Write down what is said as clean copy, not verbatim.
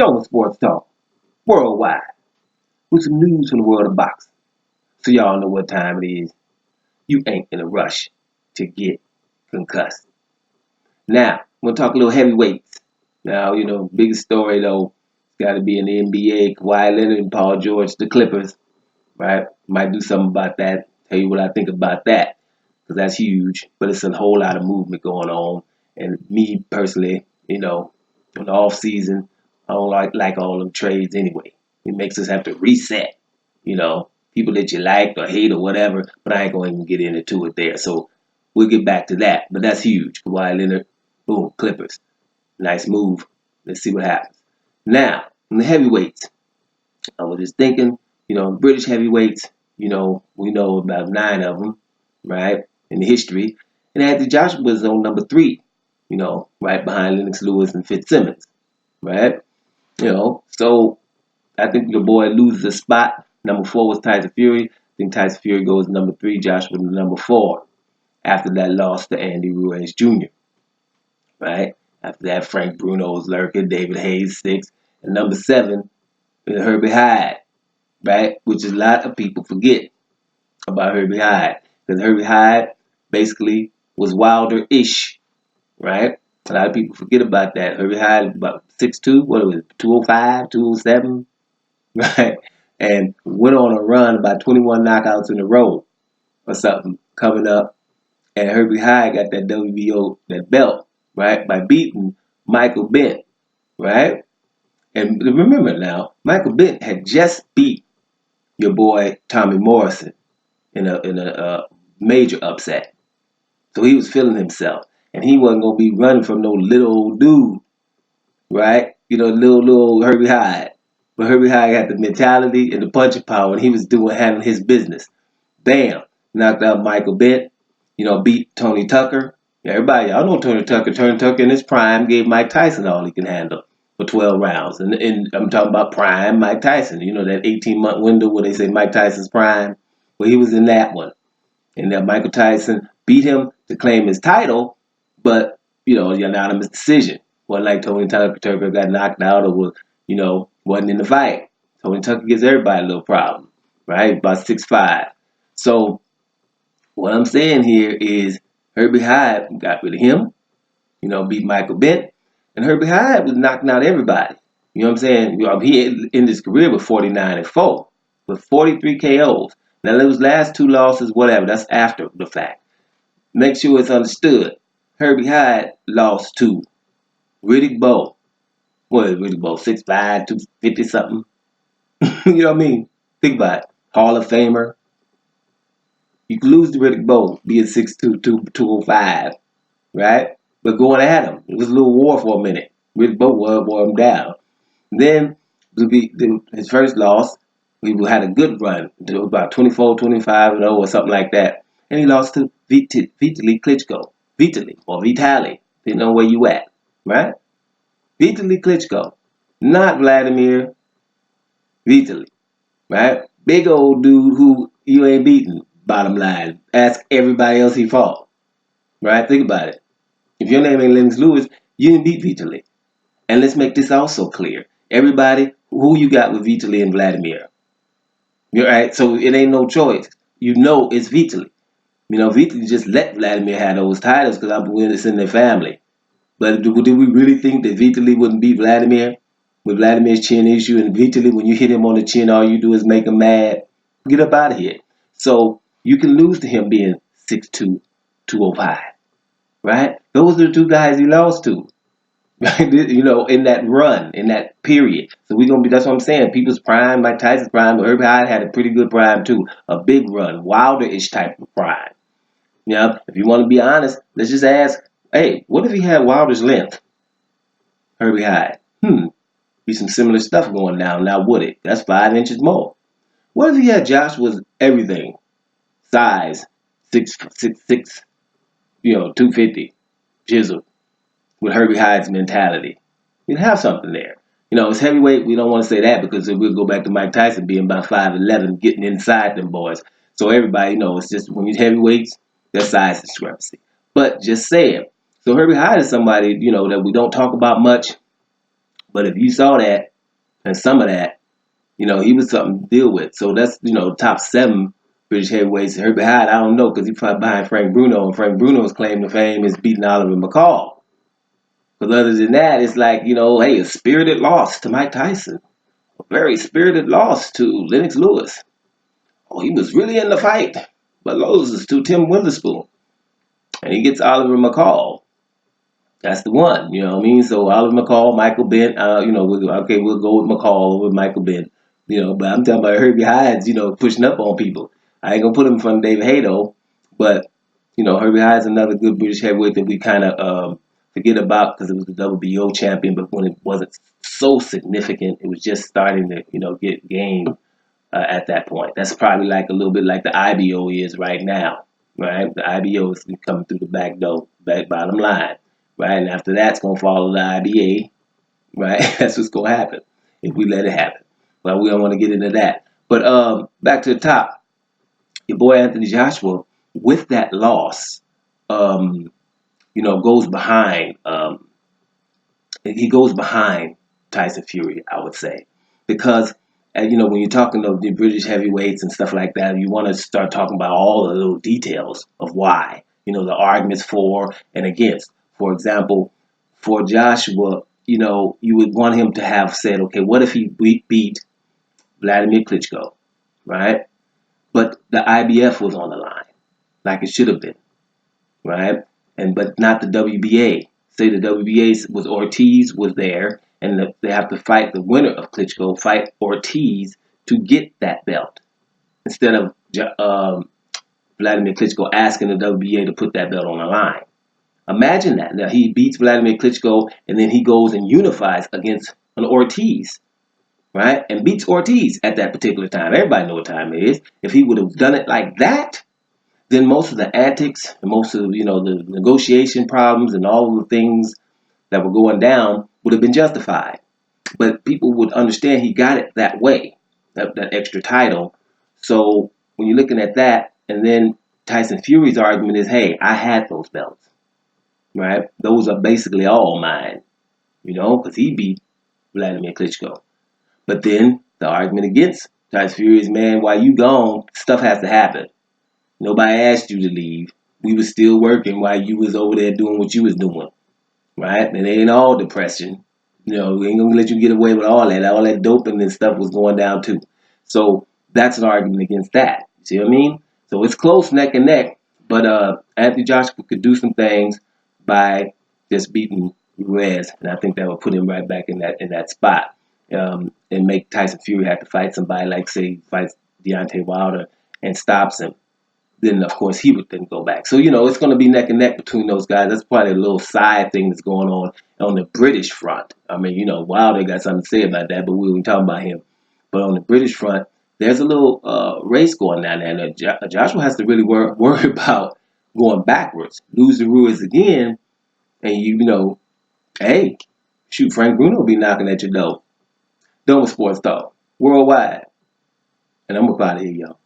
Doma Sports Talk, worldwide, with some news from the world of boxing. So y'all know what time it is. You ain't in a rush to get concussed. Now, I'm going to talk a little heavyweights. Now, biggest story though, got to be in the NBA, Kawhi Leonard and Paul George, the Clippers, right? Might do something about that, tell you what I think about that, because that's huge, but it's a whole lot of movement going on. And me personally, in the off season, I don't like all them trades anyway. It makes us have to reset, people that you like or hate or whatever, but I ain't going to even get into it there. So we'll get back to that, but that's huge. Kawhi Leonard, boom, Clippers. Nice move. Let's see what happens. Now, in the heavyweights, I was just thinking, British heavyweights, we know about 9 of them, right, in the history. And Anthony Joshua was on number 3, right behind Lennox Lewis and Fitzsimmons, right? So I think the boy loses a spot. Number 4 was Tyson Fury. I think Tyson Fury goes number 3, Joshua number 4. After that loss to Andy Ruiz Jr., right? After that, Frank Bruno's Lerking, David Hayes 6, and number 7 is Herbie Hyde, right? Which a lot of people forget about Herbie Hyde, because Herbie Hyde basically was Wilder-ish, right? A lot of people forget about that. Herbie Hyde was about 6'2", what was it, 205, 207, right? And went on a run, about 21 knockouts in a row or something coming up. And Herbie Hyde got that WBO, that belt, right, by beating Michael Bent, right? And remember now, Michael Bent had just beat your boy Tommy Morrison in a major upset. So he was feeling himself. And he wasn't going to be running from no little old dude, right? Little Herbie Hyde. But Herbie Hyde had the mentality and the punching power, and he was handling his business. Bam! Knocked out Michael Bent. Beat Tony Tucker. Everybody, y'all know Tony Tucker. Tony Tucker in his prime gave Mike Tyson all he can handle for 12 rounds. And I'm talking about prime Mike Tyson. That 18-month window where they say Mike Tyson's prime. Well, he was in that one. And then Michael Tyson beat him to claim his title, but, unanimous decision. Wasn't like Tony Tucker got knocked out or was, wasn't in the fight. Tony Tucker gives everybody a little problem, right? About 6'5". So what I'm saying here is Herbie Hyde got rid of him, beat Michael Bent, and Herbie Hyde was knocking out everybody. You know what I'm saying? He ended his career with 49-4, with 43 KOs. Now those last 2 losses, whatever, that's after the fact. Make sure it's understood. Herbie Hyde lost to Riddick Bowe. What is Riddick Bowe? 6'5", 250 something. You know what I mean? Think about it. Hall of Famer. You can lose to Riddick Bowe, being 6'2", 205, right? But going at him. It was a little war for a minute. Riddick Bowe wore him down. Then his first loss, we had a good run. It was about 24, 25-0 or something like that. And he lost to Vitaly Klitschko. Vitaly. Didn't know where you at, right? Vitaly Klitschko. Not Vladimir. Vitaly, right? Big old dude who you ain't beaten, bottom line. Ask everybody else he fought, right? Think about it. If your name ain't Lennox Lewis, you didn't beat Vitaly. And let's make this also clear. Everybody, who you got with Vitaly and Vladimir? You're right, so it ain't no choice. It's Vitaly. Vitaly just let Vladimir have those titles because I'm it's in their family. But did we really think that Vitaly wouldn't beat Vladimir with Vladimir's chin issue? And Vitaly, when you hit him on the chin, all you do is make him mad. Get up out of here. So you can lose to him being 6'2", 205, right? Those are the 2 guys he lost to. In that run, in that period. So that's what I'm saying. People's prime, Mike Tyson's prime, but Herbie Hyde had a pretty good prime too. A big run, Wilder-ish type of prime. If you want to be honest, let's just ask, hey, what if he had Wilder's length? Herbie Hyde. Be some similar stuff going down now, would it? That's 5 inches more. What if he had Joshua's everything? Size, 6'6", 250, chiseled, with Herbie Hyde's mentality. You'd have something there. It's heavyweight. We don't want to say that because we'll go back to Mike Tyson being about 5'11", getting inside them boys. So everybody, it's just when you're heavyweights, there's size discrepancy. But just saying. So Herbie Hyde is somebody, that we don't talk about much. But if you saw that, And some of that, he was something to deal with. So that's, top 7 British heavyweights. Herbie Hyde, I don't know, because he fought behind Frank Bruno, and Frank Bruno's claim to fame is beating Oliver McCall. Because other than that, it's like, hey, a spirited loss to Mike Tyson, a very spirited loss to Lennox Lewis. Oh, he was really in the fight, but loses to Tim Witherspoon, and he gets Oliver McCall. That's the one, you know what I mean? So Oliver McCall, Michael Bent, we'll go with McCall over Michael Bent, but I'm talking about Herbie Hydes, pushing up on people. I ain't gonna put him in front of David Haye though, but Herbie Hydes another good British heavyweight that we kind of forget about because it was the WBO champion, but when it wasn't so significant, it was just starting to get game at that point. That's probably like a little bit like the IBO is right now, right? The IBO is coming through the back door, back bottom line, right? And after that's going to follow the IBA, right? That's what's going to happen if we let it happen. But we don't want to get into that. But back to the top, your boy Anthony Joshua, with that loss, goes behind. He goes behind Tyson Fury, I would say, because when you're talking to the British heavyweights and stuff like that, you want to start talking about all the little details of why, the arguments for and against. For example, for Joshua, you would want him to have said, okay, what if he beat Vladimir Klitschko, right? But the IBF was on the line, like it should have been, right? But not the WBA. Say the WBA was Ortiz was there, and they have to fight the winner of Klitschko, fight Ortiz to get that belt instead of Vladimir Klitschko asking the WBA to put that belt on the line. Imagine that. Now he beats Vladimir Klitschko, and then he goes and unifies against an Ortiz, right? And beats Ortiz at that particular time. Everybody know what time it is. If he would have done it like that, then most of the antics and most of the negotiation problems and all of the things that were going down would have been justified. But people would understand he got it that way, that extra title. So when you're looking at that, and then Tyson Fury's argument is, hey, I had those belts, right? Those are basically all mine, because he beat Vladimir Klitschko. But then the argument against Tyson Fury is, man, while you gone, stuff has to happen. Nobody asked you to leave. We was still working while you was over there doing what you was doing, right? And it ain't all depression. We ain't gonna let you get away with all that. All that doping and stuff was going down too. So that's an argument against that. You see what I mean? So it's close neck and neck. But Anthony Joshua could do some things by just beating Ruiz, and I think that would put him right back in that spot, and make Tyson Fury have to fight somebody like, say, fights Deontay Wilder and stops him. Then of course he would then go back. So it's going to be neck and neck between those guys. That's probably a little side thing that's going on the British front. I mean, Wilder got something to say about that, but we were talking about him. But on the British front, there's a little race going down there. And Joshua has to really worry about going backwards. Lose the Ruiz again, and hey, shoot, Frank Bruno will be knocking at your door. Doma Sports Talk worldwide, and I'm about to hear y'all.